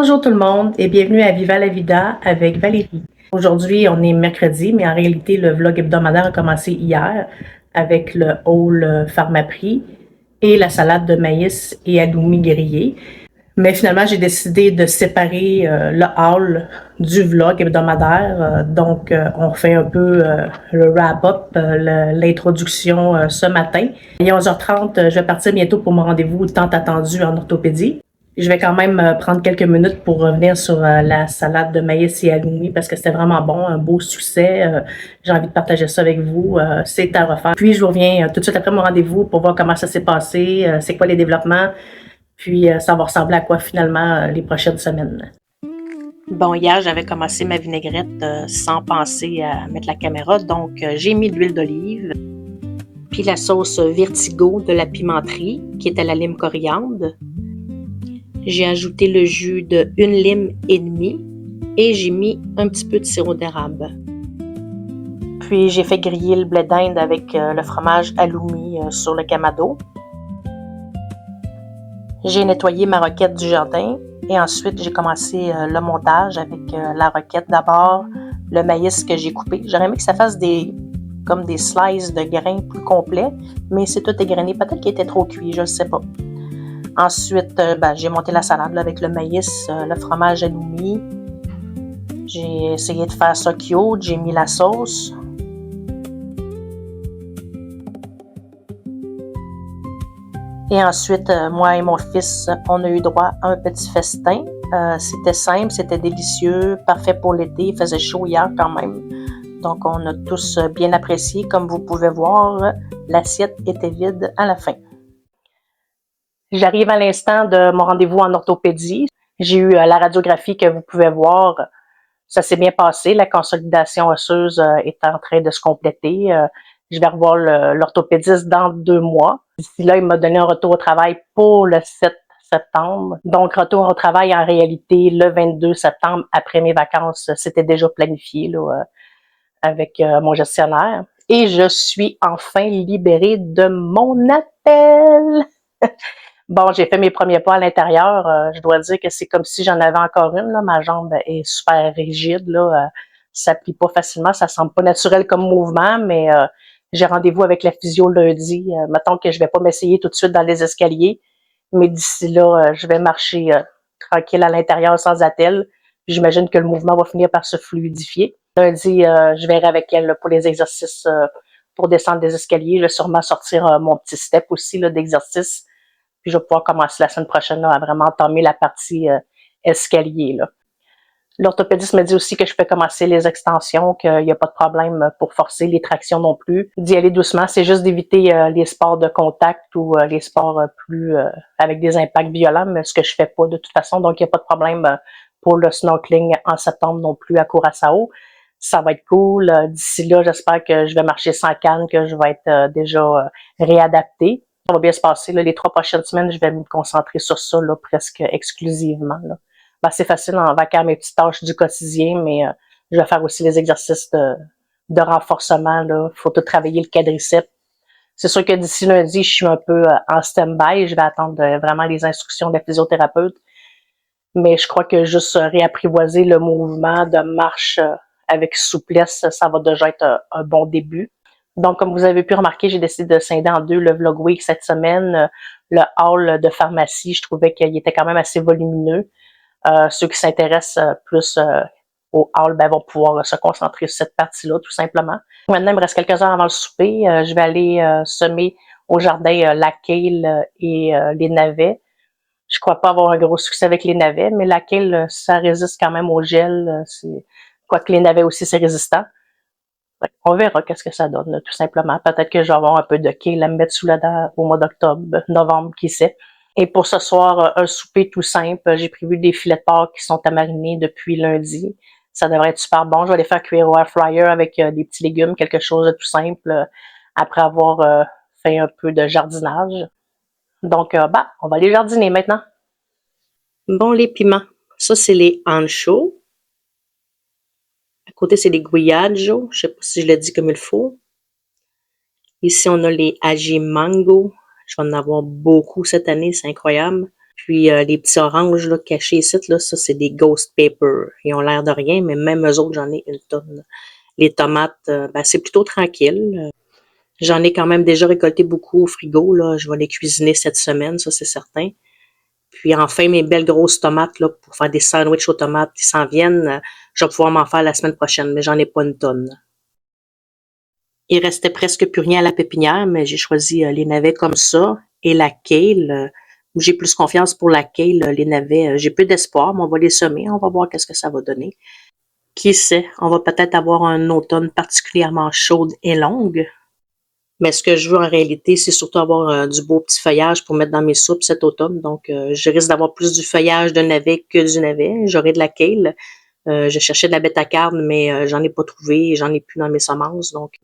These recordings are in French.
Bonjour tout le monde et bienvenue à Viva la Vida avec Valérie. Aujourd'hui, on est mercredi, mais en réalité, le vlog hebdomadaire a commencé hier avec le haul Pharmaprix et la salade de maïs et halloumi grillé. Mais finalement, j'ai décidé de séparer le haul du vlog hebdomadaire. Donc, on fait un peu le wrap-up, l'introduction ce matin. Il est 11h30, je vais partir bientôt pour mon rendez-vous tant attendu en orthopédie. Je vais quand même prendre quelques minutes pour revenir sur la salade de maïs et halloumi parce que c'était vraiment bon, un beau succès. J'ai envie de partager ça avec vous. C'est à refaire. Puis, je vous reviens tout de suite après mon rendez-vous pour voir comment ça s'est passé, c'est quoi les développements. Puis, ça va ressembler à quoi finalement les prochaines semaines. Bon, hier, j'avais commencé ma vinaigrette sans penser à mettre la caméra. Donc, j'ai mis de l'huile d'olive. Puis la sauce Vertigo de la pimenterie, qui est à la lime coriandre. J'ai ajouté le jus de 1 lime et demie et j'ai mis un petit peu de sirop d'érable. Puis, j'ai fait griller le blé d'Inde avec le fromage halloumi sur le kamado. J'ai nettoyé ma roquette du jardin et ensuite j'ai commencé le montage avec la roquette d'abord, le maïs que j'ai coupé. J'aurais aimé que ça fasse comme des slices de grains plus complets, mais c'est tout égrené. Peut-être qu'il était trop cuit, je ne sais pas. Ensuite, j'ai monté la salade là, avec le maïs, le fromage halloumi. J'ai essayé de faire ça cute, j'ai mis la sauce. Et ensuite, moi et mon fils, on a eu droit à un petit festin. C'était simple, c'était délicieux, parfait pour l'été. Il faisait chaud hier quand même. Donc, on a tous bien apprécié. Comme vous pouvez voir, l'assiette était vide à la fin. J'arrive à l'instant de mon rendez-vous en orthopédie. J'ai eu la radiographie que vous pouvez voir. Ça s'est bien passé. La consolidation osseuse est en train de se compléter. Je vais revoir l'orthopédiste dans 2 mois. D'ici là, il m'a donné un retour au travail pour le 7 septembre. Donc, retour au travail en réalité le 22 septembre après mes vacances. C'était déjà planifié là, avec mon gestionnaire. Et je suis enfin libérée de mon appel. Bon, j'ai fait mes premiers pas à l'intérieur. Je dois dire que c'est comme si j'en avais encore une. Là. Ma jambe est super rigide. Là. Ça plie pas facilement. Ça semble pas naturel comme mouvement, mais j'ai rendez-vous avec la physio lundi. Mettons que je vais pas m'essayer tout de suite dans les escaliers, mais d'ici là, je vais marcher tranquille à l'intérieur sans attelle. J'imagine que le mouvement va finir par se fluidifier. Lundi, je verrai avec elle là, pour les exercices pour descendre des escaliers. Je vais sûrement sortir mon petit step aussi là, d'exercice. Puis je vais pouvoir commencer la semaine prochaine là, à vraiment entamer la partie escalier. Là. L'orthopédiste me dit aussi que je peux commencer les extensions, qu'il n'y a pas de problème pour forcer les tractions non plus. D'y aller doucement, c'est juste d'éviter les sports de contact ou les sports plus avec des impacts violents, mais ce que je fais pas de toute façon, donc il n'y a pas de problème pour le snorkeling en septembre non plus à Curaçao. Ça va être cool. D'ici là, j'espère que je vais marcher sans canne, que je vais être déjà réadaptée. Ça va bien se passer. Là, les 3 prochaines semaines, je vais me concentrer sur ça là, presque exclusivement. Là. C'est facile en vacances mes petites tâches du quotidien, mais je vais faire aussi les exercices de renforcement. Il faut tout travailler le quadriceps. C'est sûr que d'ici lundi, je suis un peu en stand-by. Je vais attendre vraiment les instructions de la physiothérapeute. Mais je crois que juste réapprivoiser le mouvement de marche avec souplesse, ça va déjà être un bon début. Donc, comme vous avez pu remarquer, j'ai décidé de scinder en 2 le Vlog Week cette semaine. Le haul de pharmacie, je trouvais qu'il était quand même assez volumineux. Ceux qui s'intéressent plus au haul vont pouvoir se concentrer sur cette partie-là, tout simplement. Maintenant, il me reste quelques heures avant le souper. Je vais aller semer au jardin la kale et les navets. Je crois pas avoir un gros succès avec les navets, mais la kale, ça résiste quand même au gel. Quoique les navets aussi, c'est résistant. On verra qu'est-ce que ça donne, tout simplement. Peut-être que je vais avoir un peu de kale à me mettre sous la dent au mois d'octobre, novembre, qui sait. Et pour ce soir, un souper tout simple. J'ai prévu des filets de porc qui sont à mariner depuis lundi. Ça devrait être super bon. Je vais les faire cuire au air fryer avec des petits légumes, quelque chose de tout simple, après avoir fait un peu de jardinage. Donc, on va aller jardiner maintenant. Bon, les piments. Ça, c'est les anchos. À côté, c'est les guayadjo. Je sais pas si je le dis comme il faut. Ici, on a les aji mango. Je vais en avoir beaucoup cette année, c'est incroyable. Puis les petits oranges là, cachés ici, là, ça c'est des ghost paper. Ils ont l'air de rien, mais même eux autres, j'en ai une tonne. Les tomates, ben, c'est plutôt tranquille. J'en ai quand même déjà récolté beaucoup au frigo. Là. Je vais les cuisiner cette semaine, ça c'est certain. Puis enfin, mes belles grosses tomates là, pour faire des sandwichs aux tomates qui s'en viennent, je vais pouvoir m'en faire la semaine prochaine, mais j'en ai pas une tonne. Il restait presque plus rien à la pépinière, mais j'ai choisi les navets comme ça et la kale. Où j'ai plus confiance pour la kale, les navets, j'ai peu d'espoir, mais on va les semer, on va voir qu'est-ce que ça va donner. Qui sait, on va peut-être avoir un automne particulièrement chaude et longue. Mais ce que je veux en réalité, c'est surtout avoir du beau petit feuillage pour mettre dans mes soupes cet automne. Donc, je risque d'avoir plus du feuillage de navet que du navet. J'aurai de la kale. Je cherchais de la bêta-carne, mais j'en ai pas trouvé. J'en ai plus dans mes semences. Donc,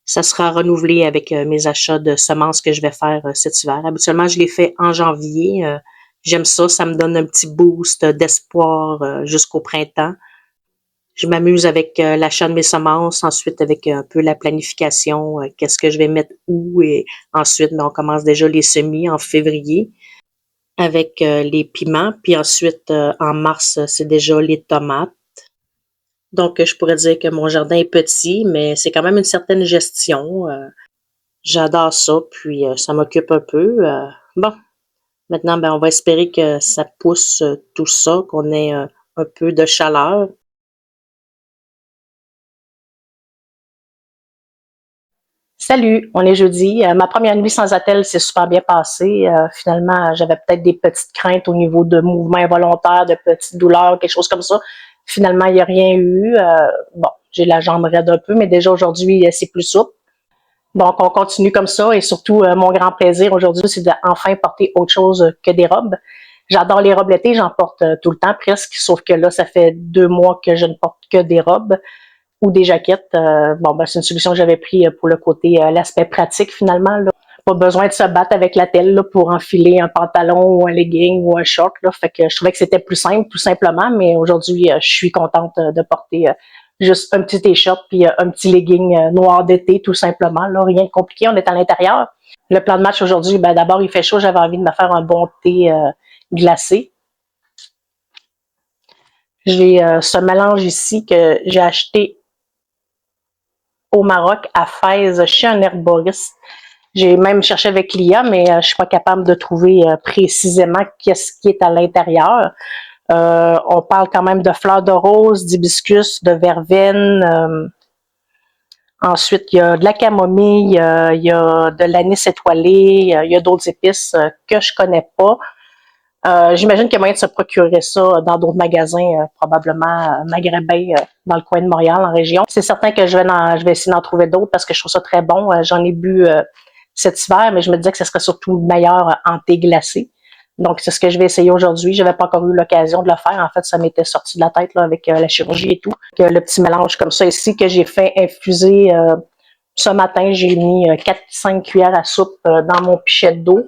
ça sera renouvelé avec mes achats de semences que je vais faire cet hiver. Habituellement, je les fais en janvier. J'aime ça. Ça me donne un petit boost d'espoir jusqu'au printemps. Je m'amuse avec l'achat de mes semences, ensuite avec un peu la planification, qu'est-ce que je vais mettre où, et ensuite, ben, on commence déjà les semis en février avec les piments, puis ensuite en mars, c'est déjà les tomates. Donc, je pourrais dire que mon jardin est petit, mais c'est quand même une certaine gestion. J'adore ça, puis ça m'occupe un peu. Bon, maintenant, ben, on va espérer que ça pousse tout ça, qu'on ait un peu de chaleur. Salut, on est jeudi. Ma première nuit sans attel s'est super bien passée. Finalement, j'avais peut-être des petites craintes au niveau de mouvements involontaires, de petites douleurs, quelque chose comme ça. Finalement, il n'y a rien eu. Bon, j'ai la jambe raide un peu, mais déjà aujourd'hui, c'est plus souple. Donc, on continue comme ça et surtout, mon grand plaisir aujourd'hui, c'est d'enfin porter autre chose que des robes. J'adore les robes l'été, j'en porte tout le temps presque, sauf que là, ça fait 2 mois que je ne porte que des robes ou des jaquettes. Bon, ben, c'est une solution que j'avais pris pour le côté, l'aspect pratique finalement. Là. Pas besoin de se battre avec la telle là, pour enfiler un pantalon ou un legging ou un short. Là. Fait que je trouvais que c'était plus simple, tout simplement, mais aujourd'hui, je suis contente de porter juste un petit t-shirt puis un petit legging noir d'été, tout simplement. Là. Rien de compliqué, on est à l'intérieur. Le plan de match aujourd'hui, ben, d'abord, il fait chaud, j'avais envie de me faire un bon thé glacé. J'ai ce mélange ici que j'ai acheté au Maroc, à Fès, chez un herboriste. J'ai même cherché avec l'IA, mais je suis pas capable de trouver précisément qu'est-ce qui est à l'intérieur. On parle quand même de fleurs de rose, d'hibiscus, de verveine. Ensuite, il y a de la camomille, il y a de l'anis étoilé, il y a d'autres épices que je connais pas. J'imagine qu'il y a moyen de se procurer ça dans d'autres magasins, probablement maghrébins, dans le coin de Montréal, en région. C'est certain que je vais essayer d'en trouver d'autres parce que je trouve ça très bon. J'en ai bu cet hiver, mais je me disais que ce serait surtout meilleur en thé glacé. Donc, c'est ce que je vais essayer aujourd'hui. Je n'avais pas encore eu l'occasion de le faire. En fait, ça m'était sorti de la tête là, avec la chirurgie et tout. Le petit mélange comme ça ici que j'ai fait infuser ce matin, j'ai mis 4-5 cuillères à soupe dans mon pichet d'eau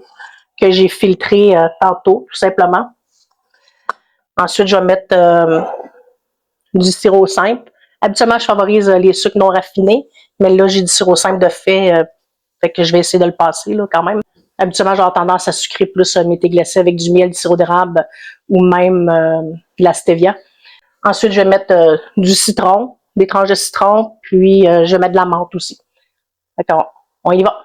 que j'ai filtré tantôt, tout simplement. Ensuite, je vais mettre du sirop simple. Habituellement, je favorise les sucres non raffinés, mais là, j'ai du sirop simple de fait que je vais essayer de le passer là, quand même. Habituellement, j'ai tendance à sucrer plus mes thés glacés avec du miel, du sirop d'érable ou même de la stevia. Ensuite, je vais mettre du citron, des tranches de citron, puis je vais mettre de la menthe aussi. D'accord, on y va.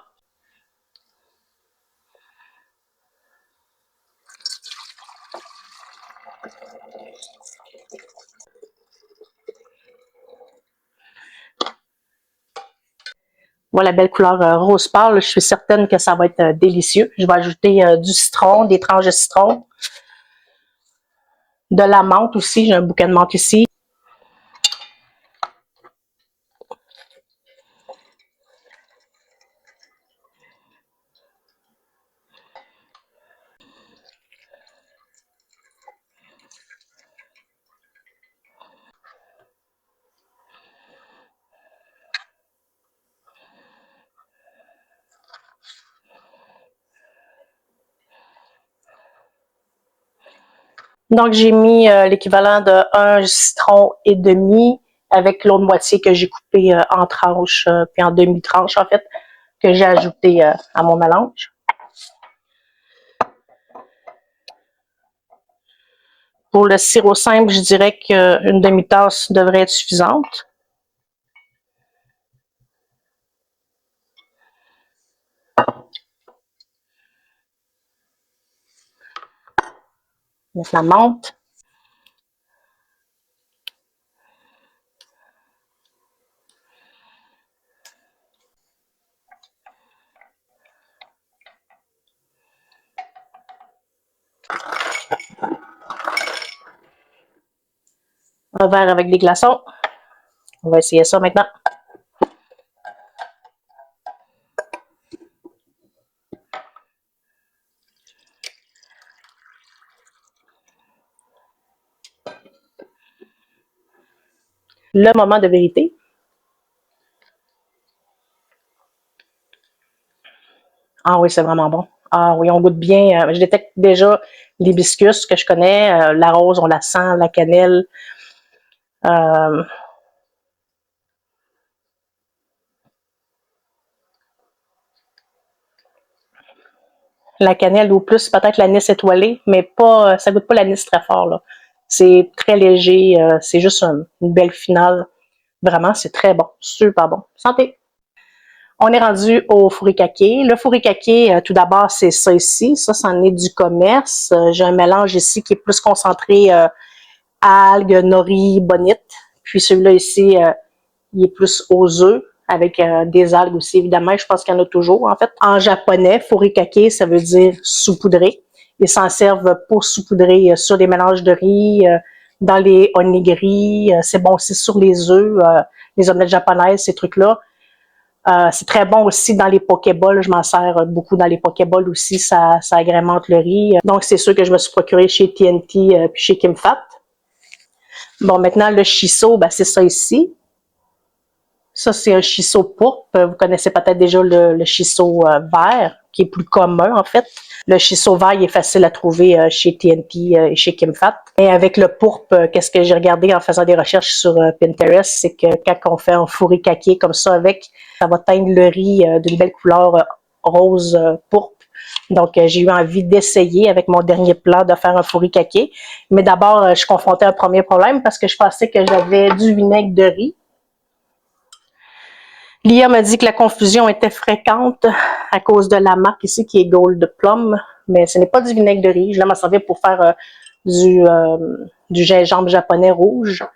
Voilà, la belle couleur rose pâle. Je suis certaine que ça va être délicieux. Je vais ajouter du citron, des tranches de citron, de la menthe aussi. J'ai un bouquet de menthe ici. Donc, j'ai mis l'équivalent de un citron et demi avec l'autre moitié que j'ai coupé en tranches, puis en demi-tranches en fait, que j'ai ajouté à mon mélange. Pour le sirop simple, je dirais qu'une demi-tasse devrait être suffisante. Mettre la menthe. Un verre avec des glaçons. On va essayer ça maintenant. Le moment de vérité. Ah oui, c'est vraiment bon. Ah oui, on goûte bien. Je détecte déjà l'hibiscus que je connais. La rose, on la sent, la cannelle. Euh, la cannelle ou plus peut-être l'anis étoilé, mais pas, ça goûte pas l'anis très fort, là. C'est très léger, c'est juste une belle finale. Vraiment, c'est très bon, super bon. Santé! On est rendu au furikake. Le furikake, tout d'abord, c'est ça ici. Ça, c'en est du commerce. J'ai un mélange ici qui est plus concentré algues, nori, bonite. Puis celui-là ici, il est plus aux œufs avec des algues aussi, évidemment. Je pense qu'il y en a toujours, en fait. En japonais, furikake, ça veut dire saupoudrer. Ils s'en servent pour saupoudrer sur des mélanges de riz, dans les onigiri. C'est bon aussi sur les œufs, les omelettes japonaises, ces trucs-là. C'est très bon aussi dans les pokéballs. Je m'en sers beaucoup dans les pokéballs aussi. Ça agrémente le riz. Donc, c'est sûr que je me suis procuré chez TNT puis chez Kim Fat. Bon, maintenant, le shiso, ben, c'est ça ici. Ça, c'est un shiso pourpre. Vous connaissez peut-être déjà le shiso vert, qui est plus commun, en fait. Le shiso vert, il est facile à trouver chez TNT et chez Kim Fat. Et avec le pourpre, qu'est-ce que j'ai regardé en faisant des recherches sur Pinterest, c'est que quand on fait un furikake comme ça avec, ça va teindre le riz d'une belle couleur rose pourpre. Donc, j'ai eu envie d'essayer avec mon dernier plat de faire un furikake. Mais d'abord, je confrontais un premier problème parce que je pensais que j'avais du vinaigre de riz. Lia m'a dit que la confusion était fréquente à cause de la marque ici qui est Gold Plum, mais ce n'est pas du vinaigre de riz. Je l'ai m'en servir pour faire du gingembre japonais rouge.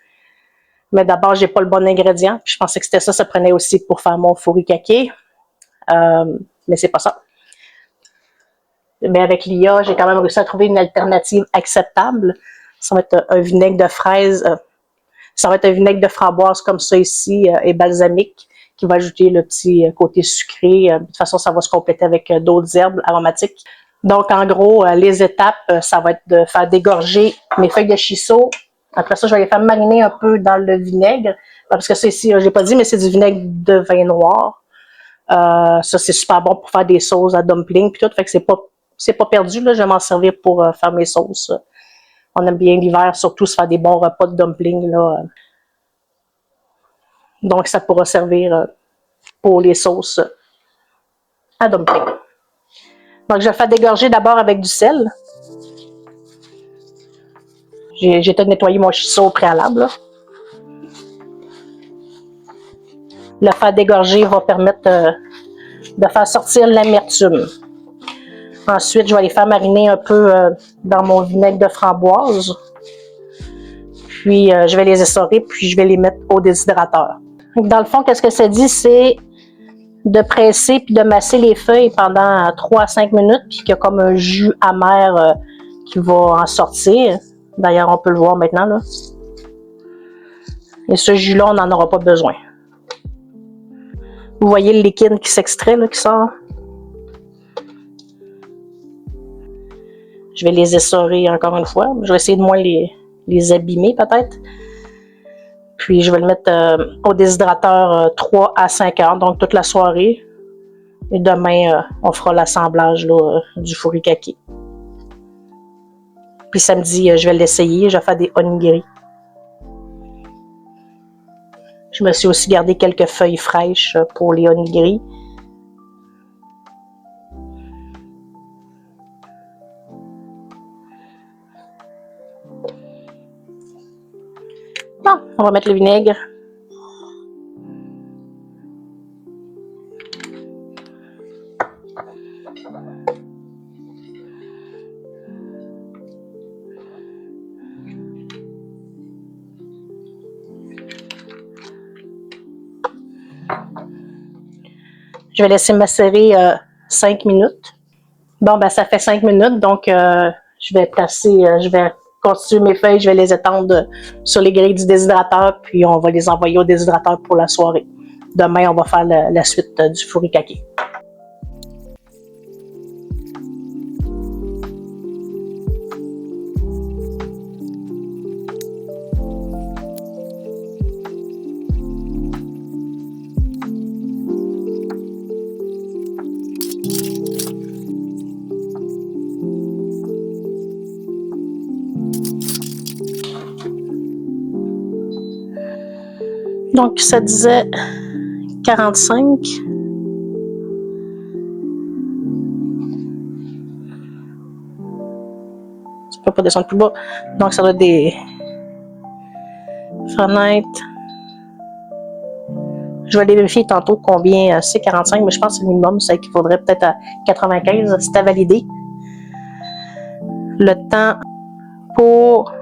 Mais d'abord, j'ai pas le bon ingrédient. Je pensais que c'était ça, ça prenait aussi pour faire mon furikake. Mais c'est pas ça. Mais avec l'IA, j'ai quand même réussi à trouver une alternative acceptable. Ça va être un vinaigre de fraise, ça va être un vinaigre de framboise comme ça ici et balsamique qui va ajouter le petit côté sucré. De toute façon, ça va se compléter avec d'autres herbes aromatiques. Donc, en gros, les étapes, ça va être de faire dégorger mes feuilles de shiso. Après ça, je vais les faire mariner un peu dans le vinaigre. Parce que ça ici, je l'ai pas dit, mais c'est du vinaigre de vin noir. Ça, c'est super bon pour faire des sauces à dumpling puis tout. Fait que c'est pas perdu, là. Je vais m'en servir pour faire mes sauces. On aime bien l'hiver, surtout se faire des bons repas de dumpling, là. Donc, ça pourra servir pour les sauces à dumpling. Donc, je vais faire dégorger d'abord avec du sel. J'ai tout nettoyé mon shiso au préalable, là. Le faire dégorger va permettre de faire sortir l'amertume. Ensuite, je vais les faire mariner un peu dans mon vinaigre de framboise. Puis, je vais les essorer, puis je vais les mettre au déshydrateur. Donc, dans le fond, qu'est-ce que ça dit? C'est de presser puis de masser les feuilles pendant 3 à 5 minutes, puis qu'il y a comme un jus amer qui va en sortir. D'ailleurs, on peut le voir maintenant, là. Et ce jus-là, on n'en aura pas besoin. Vous voyez le liquide qui s'extrait, là, qui sort? Je vais les essorer encore une fois. Je vais essayer de moins les abîmer, peut-être. Puis, je vais le mettre au déshydrateur 3 à 5 heures, donc toute la soirée. Et demain, on fera l'assemblage là, du furikake. Puis samedi, je vais l'essayer. Je vais faire des onigiri. Je me suis aussi gardé quelques feuilles fraîches pour les onigiri. On va mettre le vinaigre. Je vais laisser macérer 5 minutes. Bon, ben ça fait 5 minutes, donc je vais constituer mes feuilles, je vais les étendre sur les grilles du déshydrateur, puis on va les envoyer au déshydrateur pour la soirée. Demain, on va faire la suite du furikake. Donc, ça disait 45. Tu peux pas descendre plus bas. Donc, ça doit être des fenêtres. Je vais aller vérifier tantôt combien c'est 45, mais je pense que c'est le minimum. C'est qu'il faudrait peut-être à 95. C'est à valider. Le temps pour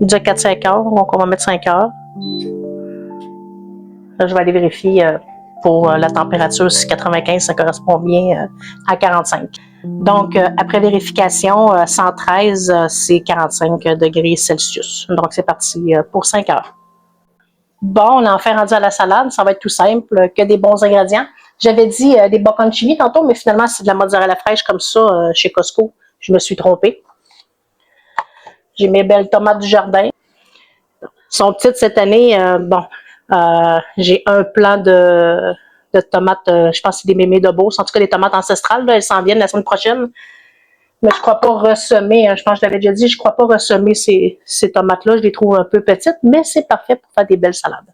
dire 4-5 heures. Donc, on va mettre 5 heures. Là, je vais aller vérifier pour la température si 95, ça correspond bien à 45. Donc, après vérification, 113, c'est 45 degrés Celsius. Donc, c'est parti pour 5 heures. Bon, on a enfin rendu à la salade. Ça va être tout simple, que des bons ingrédients. J'avais dit des bocconcini tantôt, mais finalement, c'est de la mozzarella fraîche comme ça chez Costco. Je me suis trompée. J'ai mes belles tomates du jardin. Elles sont petites cette année. J'ai un plant de tomates, je pense que c'est des mémés de Beauce, en tout cas des tomates ancestrales, là, elles s'en viennent la semaine prochaine. Mais je ne crois pas ressemer, je pense que je l'avais déjà dit, je ne crois pas ressemer ces tomates-là, je les trouve un peu petites, mais c'est parfait pour faire des belles salades.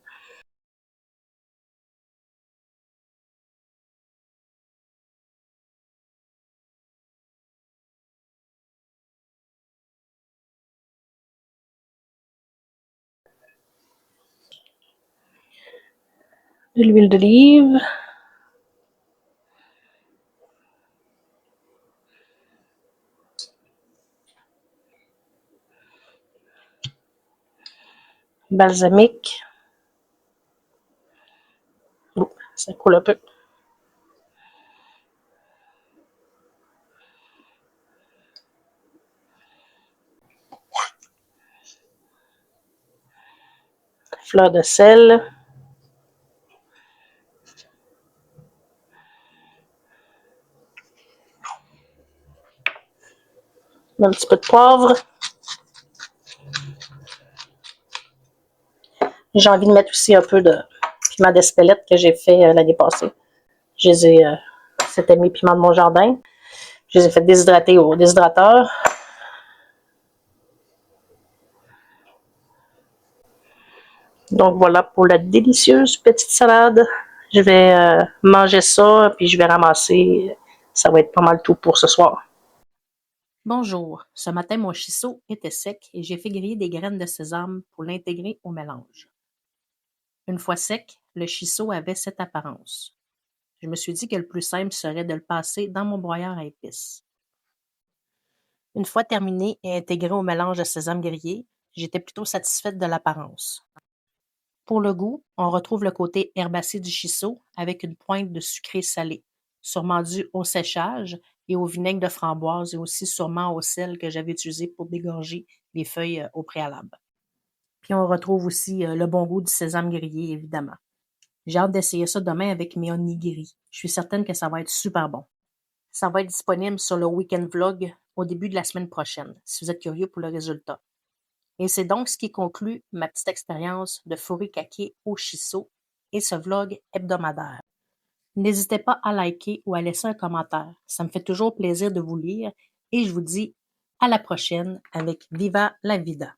De l'huile d'olive. Balsamique. Oh, ça coule un peu. Fleur de sel. Un petit peu de poivre. J'ai envie de mettre aussi un peu de piment d'Espelette que j'ai fait l'année passée. C'était mes piments de mon jardin. Je les ai fait déshydrater au déshydrateur. Donc voilà pour la délicieuse petite salade. Je vais manger ça, puis je vais ramasser. Ça va être pas mal tout pour ce soir. Bonjour, ce matin mon shiso était sec et j'ai fait griller des graines de sésame pour l'intégrer au mélange. Une fois sec, le shiso avait cette apparence. Je me suis dit que le plus simple serait de le passer dans mon broyeur à épices. Une fois terminé et intégré au mélange de sésame grillé, j'étais plutôt satisfaite de l'apparence. Pour le goût, on retrouve le côté herbacé du shiso avec une pointe de sucré salé, sûrement dû au séchage et au vinaigre de framboise et aussi sûrement au sel que j'avais utilisé pour dégorger les feuilles au préalable. Puis on retrouve aussi le bon goût du sésame grillé, évidemment. J'ai hâte d'essayer ça demain avec mes onigiri. Je suis certaine que ça va être super bon. Ça va être disponible sur le Weekend Vlog au début de la semaine prochaine, si vous êtes curieux pour le résultat. Et c'est donc ce qui conclut ma petite expérience de furikake au shiso et ce vlog hebdomadaire. N'hésitez pas à liker ou à laisser un commentaire. Ça me fait toujours plaisir de vous lire et je vous dis à la prochaine avec Viva la Vida.